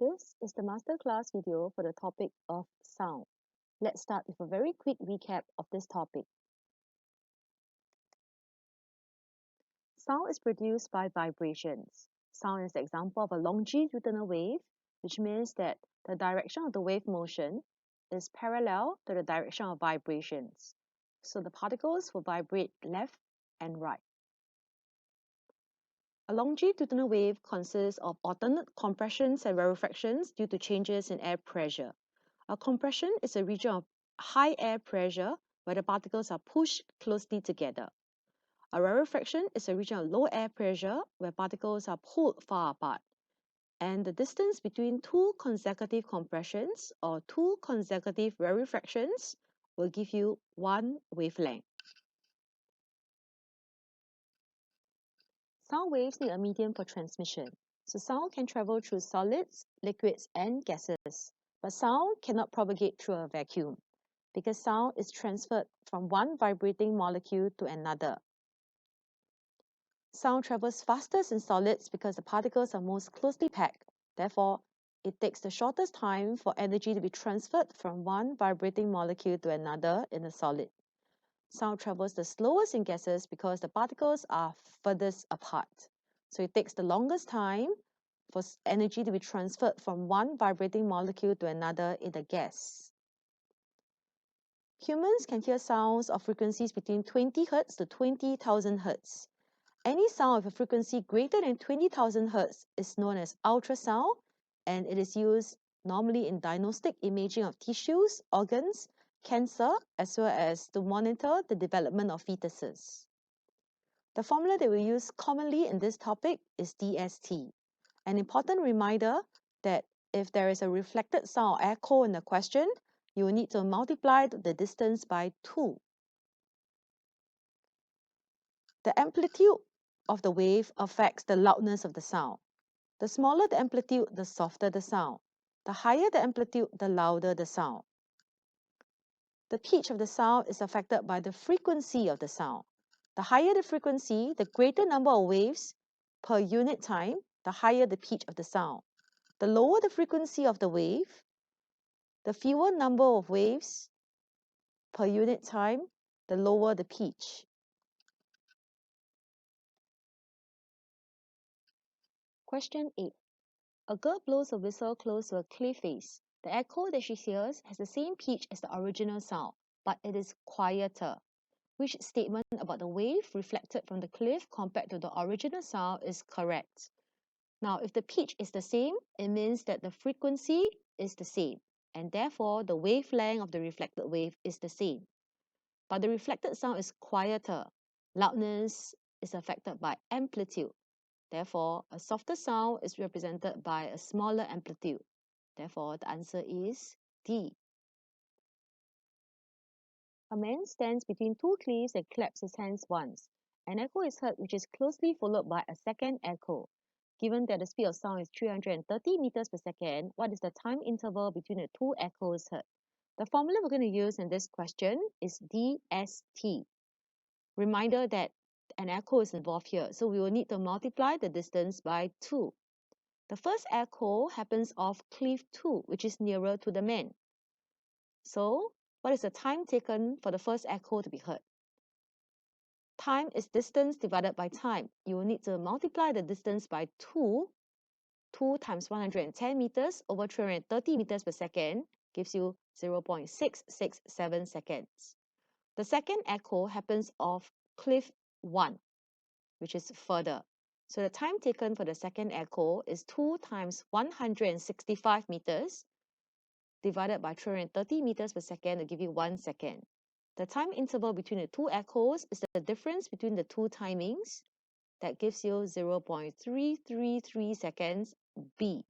This is the masterclass video for the topic of sound. Let's start with a very quick recap of this topic. Sound is produced by vibrations. Sound is the example of a longitudinal wave, which means that the direction of the wave motion is parallel to the direction of vibrations. So the particles will vibrate left and right. A longitudinal wave consists of alternate compressions and rarefactions due to changes in air pressure. A compression is a region of high air pressure where the particles are pushed closely together. A rarefaction is a region of low air pressure where particles are pulled far apart. And the distance between two consecutive compressions or two consecutive rarefactions will give you one wavelength. Sound waves need a medium for transmission. So sound can travel through solids, liquids, and gases. But sound cannot propagate through a vacuum because sound is transferred from one vibrating molecule to another. Sound travels fastest in solids because the particles are most closely packed. Therefore, it takes the shortest time for energy to be transferred from one vibrating molecule to another in a solid. Sound travels the slowest in gases because the particles are furthest apart. So it takes the longest time for energy to be transferred from one vibrating molecule to another in the gas. Humans can hear sounds of frequencies between 20 Hz to 20,000 Hz. Any sound of a frequency greater than 20,000 Hz is known as ultrasound, and it is used normally in diagnostic imaging of tissues, organs, cancer, as well as to monitor the development of fetuses. The formula that we use commonly in this topic is DST. An important reminder that if there is a reflected sound or echo in the question, you will need to multiply the distance by 2. The amplitude of the wave affects the loudness of the sound. The smaller the amplitude, the softer the sound. The higher the amplitude, the louder the sound. The pitch of the sound is affected by the frequency of the sound. The higher the frequency, the greater number of waves per unit time, the higher the pitch of the sound. The lower the frequency of the wave, the fewer number of waves per unit time, the lower the pitch. Question 8. A girl blows a whistle close to a cliff face. The echo that she hears has the same pitch as the original sound, but it is quieter. Which statement about the wave reflected from the cliff compared to the original sound is correct? Now, if the pitch is the same, it means that the frequency is the same, and therefore the wavelength of the reflected wave is the same. But the reflected sound is quieter. Loudness is affected by amplitude. Therefore, a softer sound is represented by a smaller amplitude. Therefore, the answer is D. A man stands between two cliffs and claps his hands once. An echo is heard which is closely followed by a second echo. Given that the speed of sound is 330 meters per second, what is the time interval between the two echoes heard? The formula we're going to use in this question is DST. Reminder that an echo is involved here, so we will need to multiply the distance by 2. The first echo happens off cliff 2, which is nearer to the man. So, what is the time taken for the first echo to be heard? Time is distance divided by time. You will need to multiply the distance by 2. 2 times 110 meters over 330 meters per second gives you 0.667 seconds. The second echo happens off cliff 1, which is further. So the time taken for the second echo is 2 times 165 meters divided by 330 meters per second to give you 1 second. The time interval between the two echoes is the difference between the two timings. That gives you 0.333 seconds, B.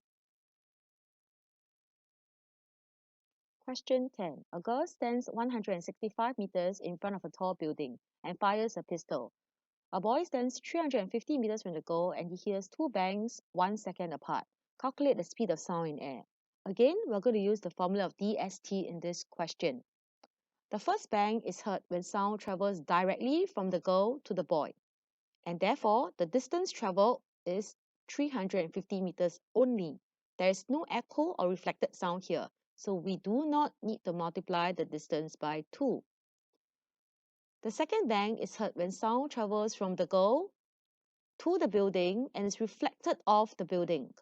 Question 10. A girl stands 165 meters in front of a tall building and fires a pistol. A boy stands 350 meters from the girl and he hears two bangs 1 second apart. Calculate the speed of sound in air. Again, we're going to use the formula of DST in this question. The first bang is heard when sound travels directly from the girl to the boy, and therefore the distance traveled is 350 meters only. There is no echo or reflected sound here, so we do not need to multiply the distance by 2. The second bang is heard when sound travels from the girl to the building and is reflected off the building.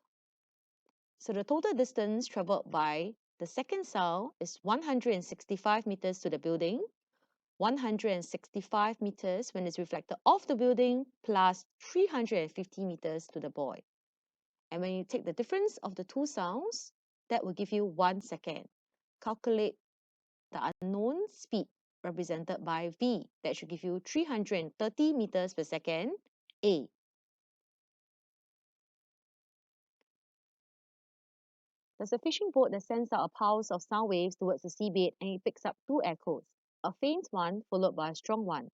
So the total distance traveled by the second sound is 165 meters to the building, 165 meters when it's reflected off the building, plus 350 meters to the boy. And when you take the difference of the two sounds, that will give you 1 second. Calculate the unknown speed represented by V. That should give you 330 meters per second, A. There's a fishing boat that sends out a pulse of sound waves towards the seabed and it picks up 2 echoes, a faint one followed by a strong one.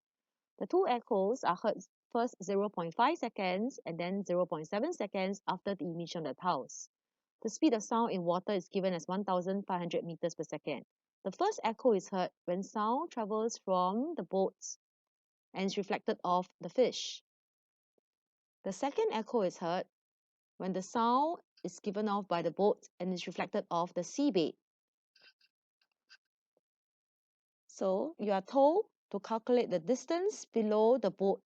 The 2 echoes are heard first 0.5 seconds and then 0.7 seconds after the emission of the pulse. The speed of sound in water is given as 1,500 meters per second. The first echo is heard when sound travels from the boats and is reflected off the fish. The second echo is heard when the sound is given off by the boat and is reflected off the seabed. So you are told to calculate the distance below the boat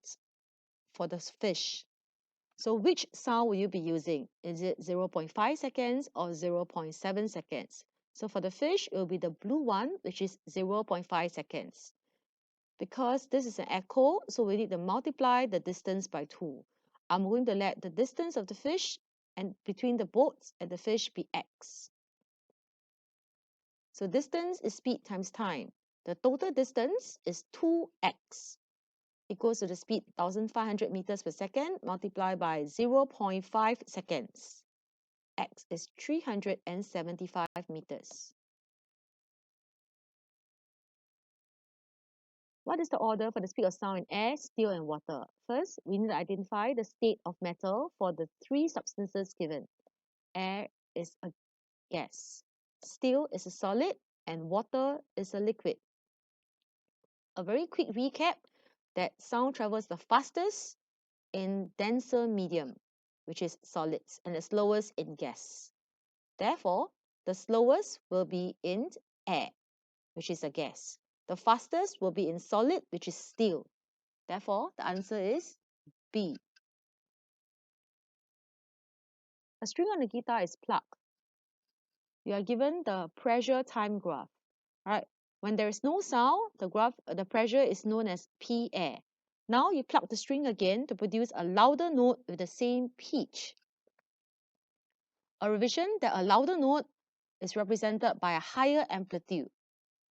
for the fish. So which sound will you be using? Is it 0.5 seconds or 0.7 seconds? So for the fish, it will be the blue one, which is 0.5 seconds. Because this is an echo, so we need to multiply the distance by 2. I'm going to let the distance of the fish and between the boats and the fish be x. So distance is speed times time. The total distance is 2x equals to the speed 1,500 meters per second multiplied by 0.5 seconds. X is 375 meters. What is the order for the speed of sound in air, steel, and water? First, we need to identify the state of matter for the 3 substances given. Air is a gas, steel is a solid, and water is a liquid. A very quick recap that sound travels the fastest in denser medium, which is solids, and the slowest in gas. Therefore, the slowest will be in air, which is a gas. The fastest will be in solid, which is steel. Therefore, the answer is B. A string on the guitar is plucked. You are given the pressure time graph. Right? When there is no sound, the pressure is known as P air. Now you pluck the string again to produce a louder note with the same pitch. A revision that a louder note is represented by a higher amplitude.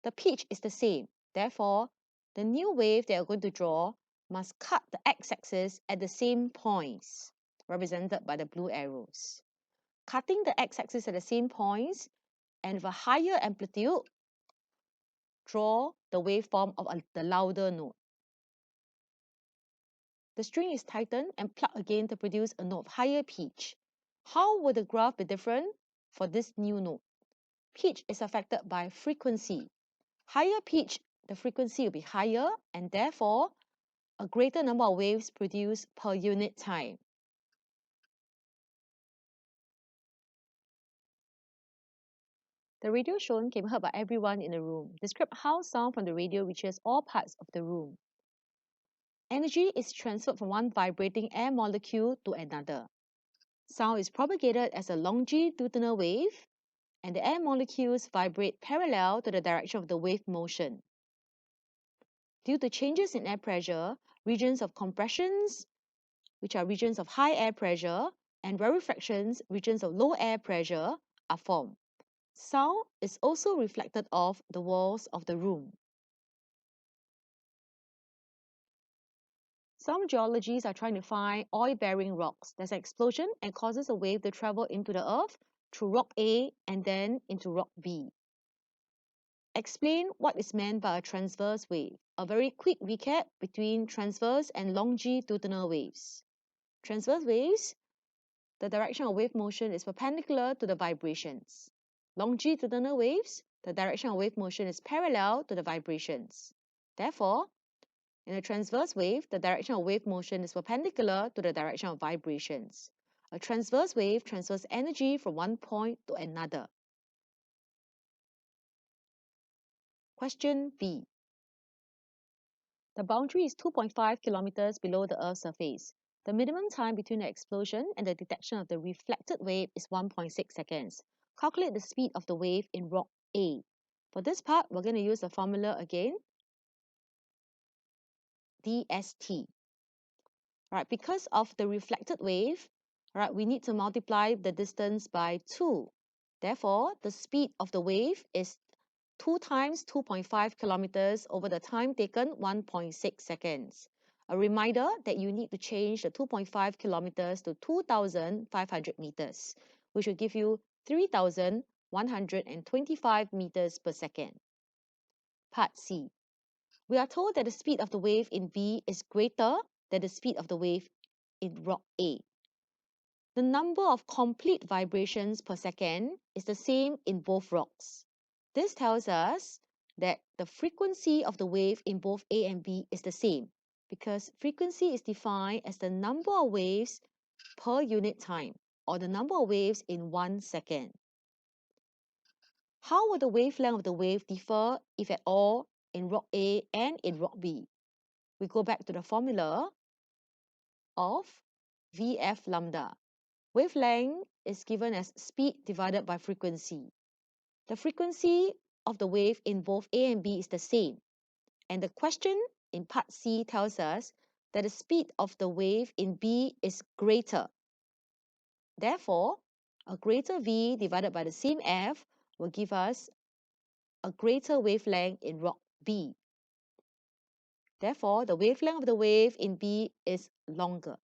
The pitch is the same. Therefore, the new wave that you're going to draw must cut the x-axis at the same points, represented by the blue arrows. Cutting the x-axis at the same points and with a higher amplitude, draw the waveform of the louder note. The string is tightened and plucked again to produce a note of higher pitch. How will the graph be different for this new note? Pitch is affected by frequency. Higher pitch, the frequency will be higher and therefore a greater number of waves produced per unit time. The radio shown can be heard by everyone in the room. Describe how sound from the radio reaches all parts of the room. Energy is transferred from one vibrating air molecule to another. Sound is propagated as a longitudinal wave, and the air molecules vibrate parallel to the direction of the wave motion. Due to changes in air pressure, regions of compressions, which are regions of high air pressure, and rarefactions, regions of low air pressure, are formed. Sound is also reflected off the walls of the room. Some geologists are trying to find oil-bearing rocks. There's an explosion and causes a wave to travel into the earth through rock A and then into rock B. Explain what is meant by a transverse wave. A very quick recap between transverse and longitudinal waves. Transverse waves, the direction of wave motion is perpendicular to the vibrations. Longitudinal waves, the direction of wave motion is parallel to the vibrations. Therefore, in a transverse wave, the direction of wave motion is perpendicular to the direction of vibrations. A transverse wave transfers energy from one point to another. Question B. The boundary is 2.5 kilometers below the Earth's surface. The minimum time between the explosion and the detection of the reflected wave is 1.6 seconds. Calculate the speed of the wave in rock A. For this part, we're going to use the formula again, dst. Right, because of the reflected wave, right, we need to multiply the distance by 2. Therefore, the speed of the wave is 2 times 2.5 kilometers over the time taken, 1.6 seconds. A reminder that you need to change the 2.5 kilometers to 2,500 meters, which will give you 3,125 meters per second. Part C. We are told that the speed of the wave in B is greater than the speed of the wave in rock A. The number of complete vibrations per second is the same in both rocks. This tells us that the frequency of the wave in both A and B is the same, because frequency is defined as the number of waves per unit time, or the number of waves in 1 second. How will the wavelength of the wave differ, if at all, in rock A and in rock B? We go back to the formula of Vf lambda. Wavelength is given as speed divided by frequency. The frequency of the wave in both A and B is the same. And the question in part C tells us that the speed of the wave in B is greater. Therefore, a greater V divided by the same F will give us a greater wavelength in rock B. Therefore, the wavelength of the wave in B is longer.